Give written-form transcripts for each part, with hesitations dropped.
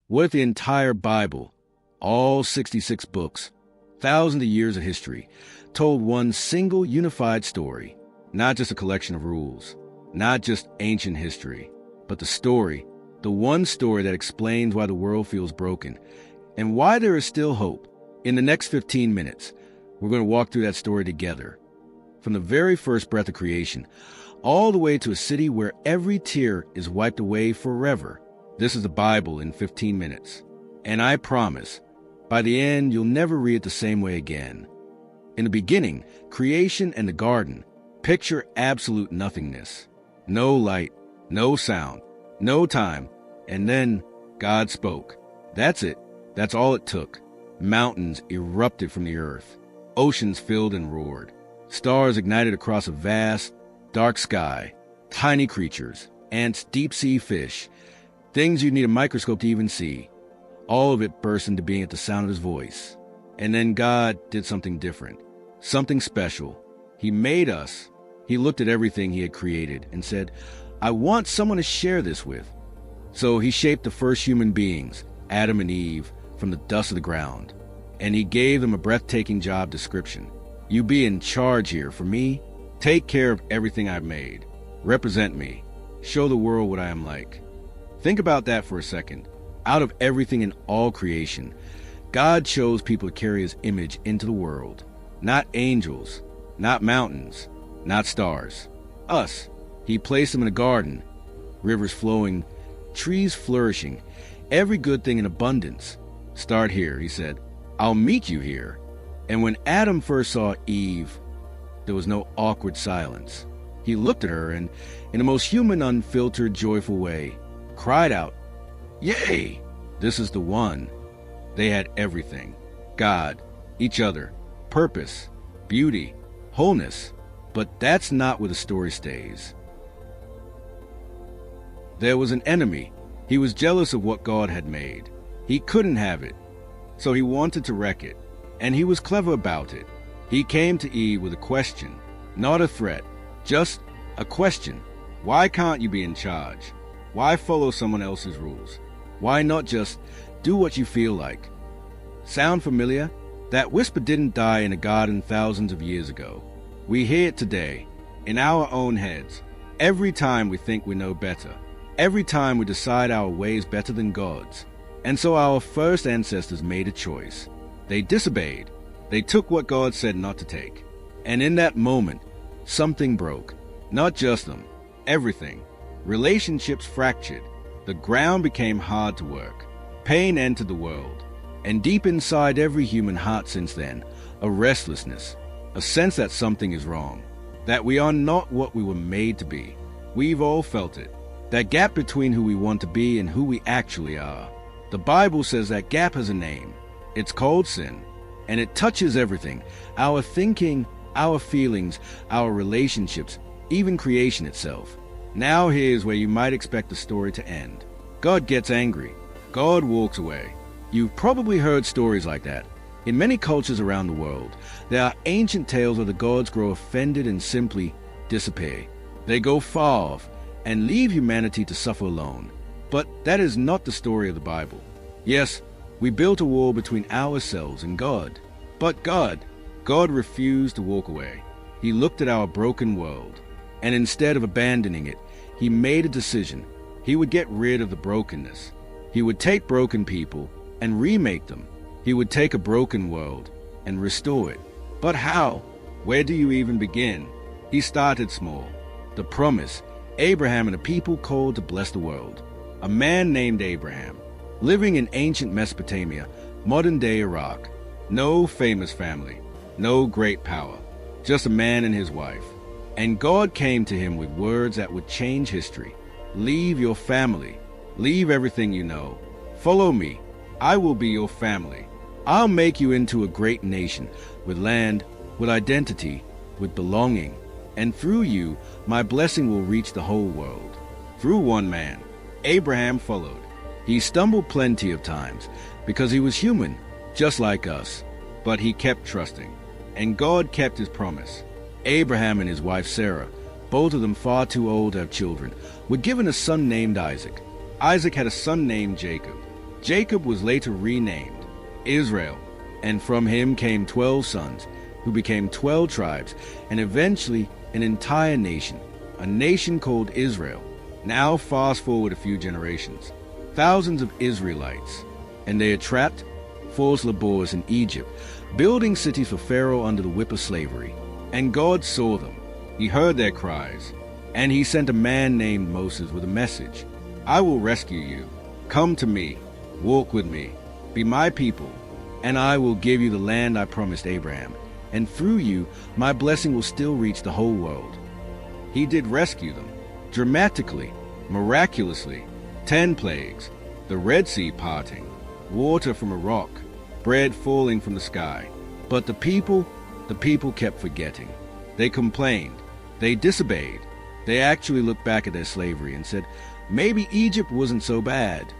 What if the entire Bible, all 66 books, thousands of years of history, told one single unified story? Not just a collection of rules, not just ancient history, but the one story that explains why the world feels broken and why there is still hope. In the next 15 minutes, we're going to walk through that story together. From the very first breath of creation, all the way to a city where every tear is wiped away forever. This is the Bible in 15 minutes. And I promise, by the end, you'll never read it the same way again. In the beginning, creation and the garden, picture absolute nothingness. No light, no sound, no time. And then God spoke. That's it. That's all it took. Mountains erupted from the earth. Oceans filled and roared. Stars ignited across a vast, dark sky. Tiny creatures, ants, deep-sea fish, things you'd need a microscope to even see. All of it burst into being at the sound of his voice. And then God did something different, something special. He made us. He looked at everything he had created and said, I want someone to share this with. So he shaped the first human beings, Adam and Eve, from the dust of the ground. And he gave them a breathtaking job description. You be in charge here for me. Take care of everything I've made. Represent me. Show the world what I am like. Think about that for a second. Out of everything in all creation, God chose people to carry his image into the world. Not angels, not mountains, not stars. Us. He placed them in a garden, rivers flowing, trees flourishing, every good thing in abundance. Start here, he said. I'll meet you here. And when Adam first saw Eve, there was no awkward silence. He looked at her and, in the most human, unfiltered, joyful way, cried out, Yay! This is the one. They had everything. God, each other, purpose, beauty, wholeness. But that's not where the story stays. There was an enemy. He was jealous of what God had made. He couldn't have it, so he wanted to wreck it. And he was clever about it. He came to Eve with a question, not a threat, just a question. Why can't you be in charge? Why follow someone else's rules? Why not just do what you feel like? Sound familiar? That whisper didn't die in a garden thousands of years ago. We hear it today, in our own heads, every time we think we know better, every time we decide our way is better than God's. And so our first ancestors made a choice. They disobeyed. They took what God said not to take. And in that moment, something broke. Not just them, everything. Relationships fractured. The ground became hard to work. Pain entered the world. And deep inside every human heart since then, a restlessness, a sense that something is wrong, that we are not what we were made to be. We've all felt it. That gap between who we want to be and who we actually are. The Bible says that gap has a name. It's called sin, and it touches everything, our thinking, our feelings, our relationships, even creation itself. Now here's where you might expect the story to end. God gets angry. God walks away. You've probably heard stories like that. In many cultures around the world, there are ancient tales where the gods grow offended and simply disappear. They go far off and leave humanity to suffer alone. But that is not the story of the Bible. Yes, we built a wall between ourselves and God. But God refused to walk away. He looked at our broken world, and instead of abandoning it, he made a decision. He would get rid of the brokenness. He would take broken people and remake them. He would take a broken world and restore it. But how? Where do you even begin? He started small. The promise, Abraham and a people called to bless the world. A man named Abraham, living in ancient Mesopotamia, modern-day Iraq. No famous family, no great power, just a man and his wife. And God came to him with words that would change history. Leave your family. Leave everything you know. Follow me. I will be your family. I'll make you into a great nation, with land, with identity, with belonging. And through you, my blessing will reach the whole world. Through one man, Abraham followed. He stumbled plenty of times because he was human, just like us. But he kept trusting, and God kept his promise. Abraham and his wife Sarah, both of them far too old to have children, were given a son named Isaac. Isaac had a son named Jacob. Jacob was later renamed Israel, and from him came 12 sons, who became 12 tribes, and eventually an entire nation, a nation called Israel. Now fast forward a few generations. Thousands of Israelites, and they are trapped, forced laborers in Egypt, building cities for Pharaoh under the whip of slavery. And God saw them. He heard their cries, and he sent a man named Moses with a message. I will rescue you. Come to me, walk with me, be my people, and I will give you the land I promised Abraham. And through you, my blessing will still reach the whole world. He did rescue them, dramatically, miraculously. 10 plagues, the Red Sea parting, water from a rock, bread falling from the sky. But the people kept forgetting. They complained. They disobeyed. They actually looked back at their slavery and said, maybe Egypt wasn't so bad.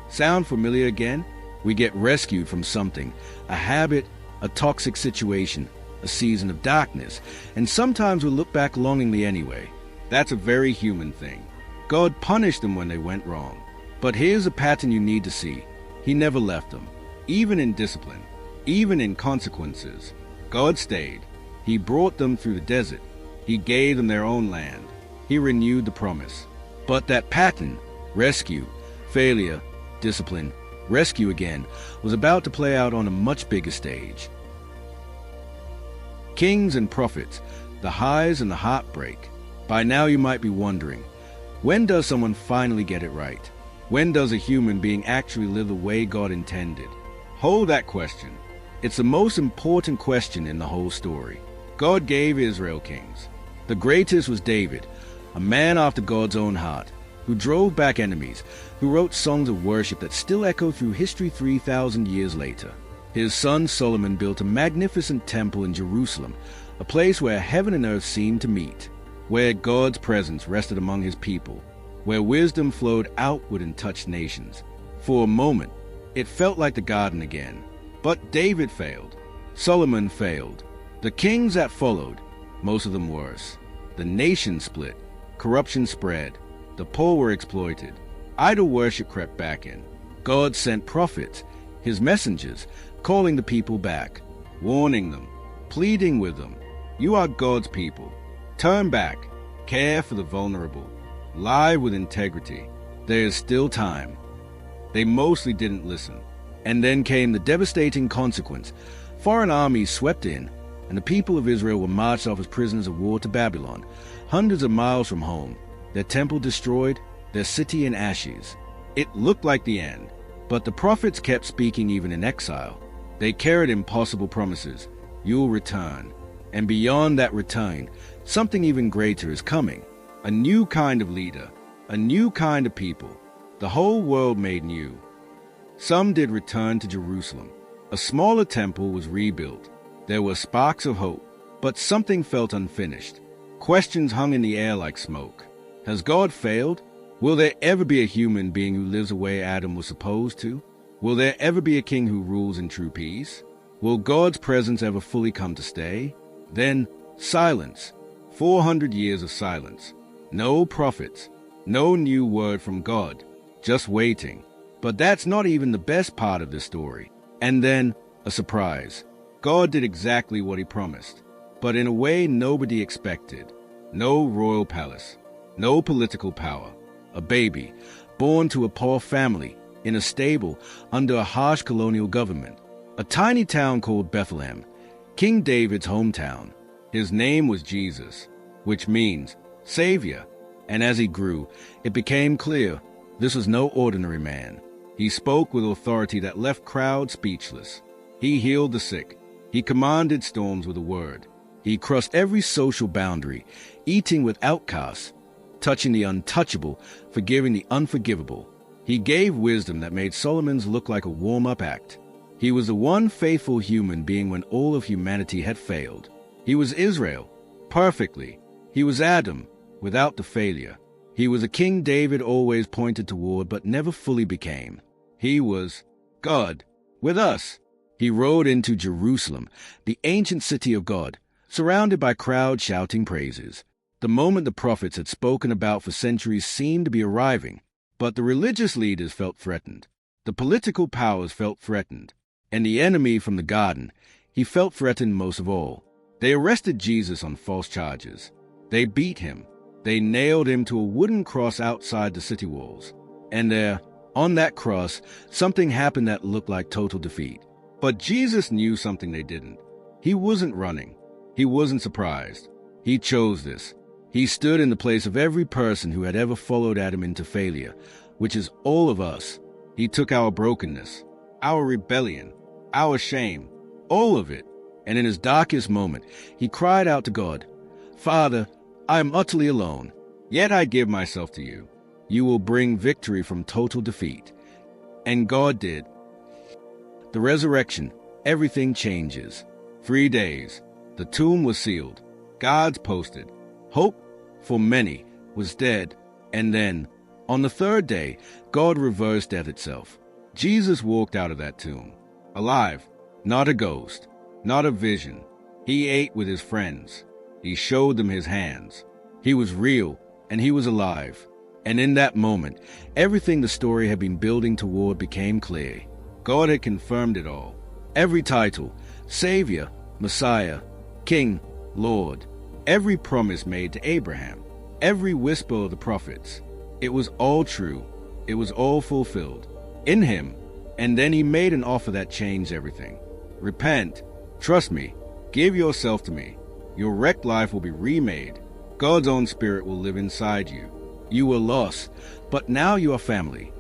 Sound familiar again? We get rescued from something, a habit, a toxic situation, a season of darkness, and sometimes we look back longingly anyway. That's a very human thing. God punished them when they went wrong. But here's a pattern you need to see. He never left them. Even in discipline, even in consequences, God stayed. He brought them through the desert. He gave them their own land. He renewed the promise. But that pattern, rescue, failure, discipline, rescue again, was about to play out on a much bigger stage. Kings and prophets, the highs and the heartbreak. By now you might be wondering, when does someone finally get it right? When does a human being actually live the way God intended? Hold that question. It's the most important question in the whole story. God gave Israel kings. The greatest was David, a man after God's own heart, who drove back enemies, who wrote songs of worship that still echo through history 3,000 years later. His son Solomon built a magnificent temple in Jerusalem, a place where heaven and earth seemed to meet, where God's presence rested among his people, where wisdom flowed outward and touched nations. For a moment, it felt like the garden again. But David failed. Solomon failed. The kings that followed, most of them worse. The nation split. Corruption spread. The poor were exploited. Idol worship crept back in. God sent prophets, his messengers, calling the people back, warning them, pleading with them. You are God's people. Turn back. Care for the vulnerable. Live with integrity. There is still time. They mostly didn't listen. And then came the devastating consequence. Foreign armies swept in, and the people of Israel were marched off as prisoners of war to Babylon, hundreds of miles from home, their temple destroyed, their city in ashes. It looked like the end, but the prophets kept speaking even in exile. They carried impossible promises. You'll return. And beyond that return, something even greater is coming. A new kind of leader, a new kind of people. The whole world made new. Some did return to Jerusalem. A smaller temple was rebuilt. There were sparks of hope, but something felt unfinished. Questions hung in the air like smoke. Has God failed? Will there ever be a human being who lives the way Adam was supposed to? Will there ever be a king who rules in true peace? Will God's presence ever fully come to stay? Then, silence. 400 years of silence. No prophets. No new word from God. Just waiting. But that's not even the best part of this story. And then, a surprise. God did exactly what he promised, but in a way nobody expected. No royal palace. No political power. A baby, born to a poor family, in a stable, under a harsh colonial government. A tiny town called Bethlehem, King David's hometown. His name was Jesus, which means Savior. And as he grew, it became clear this was no ordinary man. He spoke with authority that left crowds speechless. He healed the sick. He commanded storms with a word. He crossed every social boundary, eating with outcasts, touching the untouchable, forgiving the unforgivable. He gave wisdom that made Solomon's look like a warm-up act. He was the one faithful human being when all of humanity had failed. He was Israel, perfectly. He was Adam, without the failure. He was a King David always pointed toward but never fully became. He was God, with us. He rode into Jerusalem, the ancient city of God, surrounded by crowds shouting praises. The moment the prophets had spoken about for centuries seemed to be arriving, but the religious leaders felt threatened. The political powers felt threatened, and the enemy from the garden, he felt threatened most of all. They arrested Jesus on false charges. They beat him. They nailed him to a wooden cross outside the city walls. And there, on that cross, something happened that looked like total defeat. But Jesus knew something they didn't. He wasn't running. He wasn't surprised. He chose this. He stood in the place of every person who had ever followed Adam into failure, which is all of us. He took our brokenness, our rebellion, our shame, all of it. And in his darkest moment, he cried out to God, "Father, I am utterly alone, yet I give myself to you. You will bring victory from total defeat." And God did. The resurrection, everything changes. 3 days, the tomb was sealed, guards posted. Hope, for many, was dead. And then, on the third day, God reversed death itself. Jesus walked out of that tomb, alive, not a ghost, not a vision. He ate with his friends. He showed them his hands. He was real, and he was alive. And in that moment, everything the story had been building toward became clear. God had confirmed it all. Every title, Savior, Messiah, King, Lord, every promise made to Abraham, every whisper of the prophets, it was all true. It was all fulfilled in him. And then he made an offer that changed everything. Repent, trust me, give yourself to me. Your wrecked life will be remade. God's own spirit will live inside you. You were lost, but now you are family.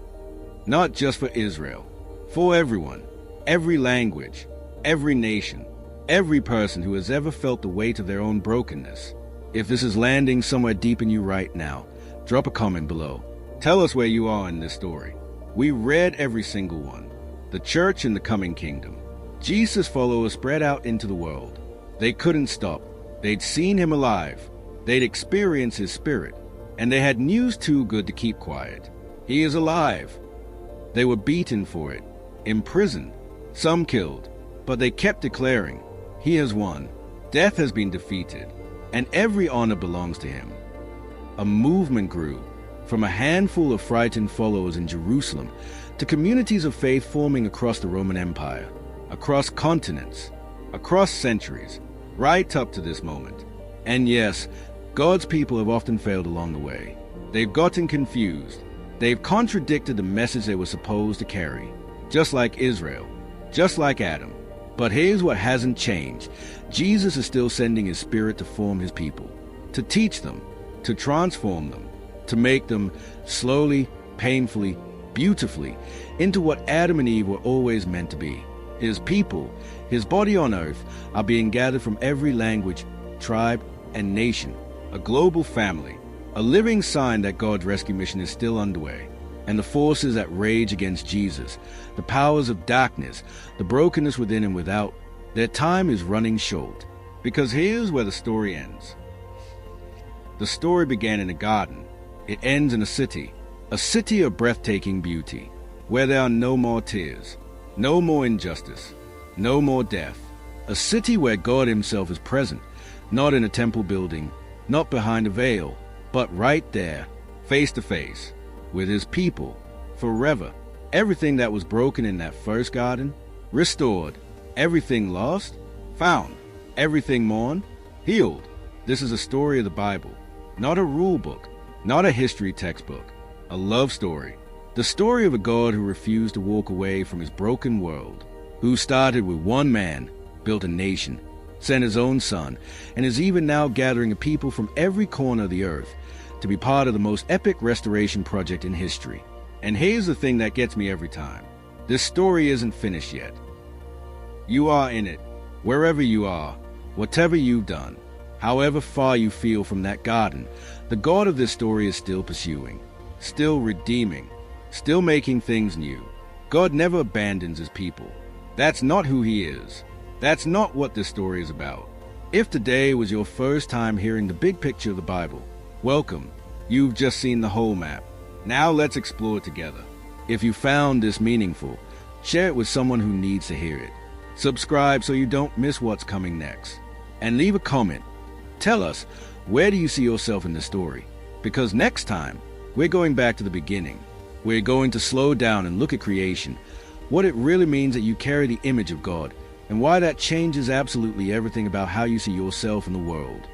Not just for Israel, for everyone, every language, every nation, every person who has ever felt the weight of their own brokenness. If this is landing somewhere deep in you right now, drop a comment below. Tell us where you are in this story. We read every single one. The church and the coming kingdom. Jesus' followers spread out into the world. They couldn't stop. They'd seen him alive. They'd experienced his spirit. And they had news too good to keep quiet. He is alive. They were beaten for it, imprisoned, some killed, but they kept declaring, he has won. Death has been defeated, and every honor belongs to him. A movement grew, from a handful of frightened followers in Jerusalem to communities of faith forming across the Roman Empire, across continents, across centuries, right up to this moment. And yes, God's people have often failed along the way. They've gotten confused. They've contradicted the message they were supposed to carry, just like Israel, just like Adam. But here's what hasn't changed. Jesus is still sending his spirit to form his people, to teach them, to transform them, to make them slowly, painfully, beautifully into what Adam and Eve were always meant to be. His people, his body on earth, are being gathered from every language, tribe, and nation. A global family, a living sign that God's rescue mission is still underway. And the forces that rage against Jesus, the powers of darkness, the brokenness within and without, their time is running short. Because here's where the story ends. The story began in a garden. It ends in a city of breathtaking beauty, where there are no more tears, no more injustice, no more death. A city where God himself is present, not in a temple building, not behind a veil, but right there, face to face, with his people, forever. Everything that was broken in that first garden, restored. Everything lost, found. Everything mourned, healed. This is a story of the Bible, not a rule book, not a history textbook, a love story. The story of a God who refused to walk away from his broken world, who started with one man, built a nation, sent his own son, and is even now gathering a people from every corner of the earth to be part of the most epic restoration project in history. And here's the thing that gets me every time. This story isn't finished yet. You are in it, wherever you are, whatever you've done, however far you feel from that garden, the God of this story is still pursuing, still redeeming, still making things new. God never abandons his people. That's not who he is. That's not what this story is about. If today was your first time hearing the big picture of the Bible, welcome. You've just seen the whole map. Now let's explore it together. If you found this meaningful, share it with someone who needs to hear it. Subscribe so you don't miss what's coming next. And leave a comment. Tell us, where do you see yourself in the story? Because next time, we're going back to the beginning. We're going to slow down and look at creation, what it really means that you carry the image of God, and why that changes absolutely everything about how you see yourself in the world.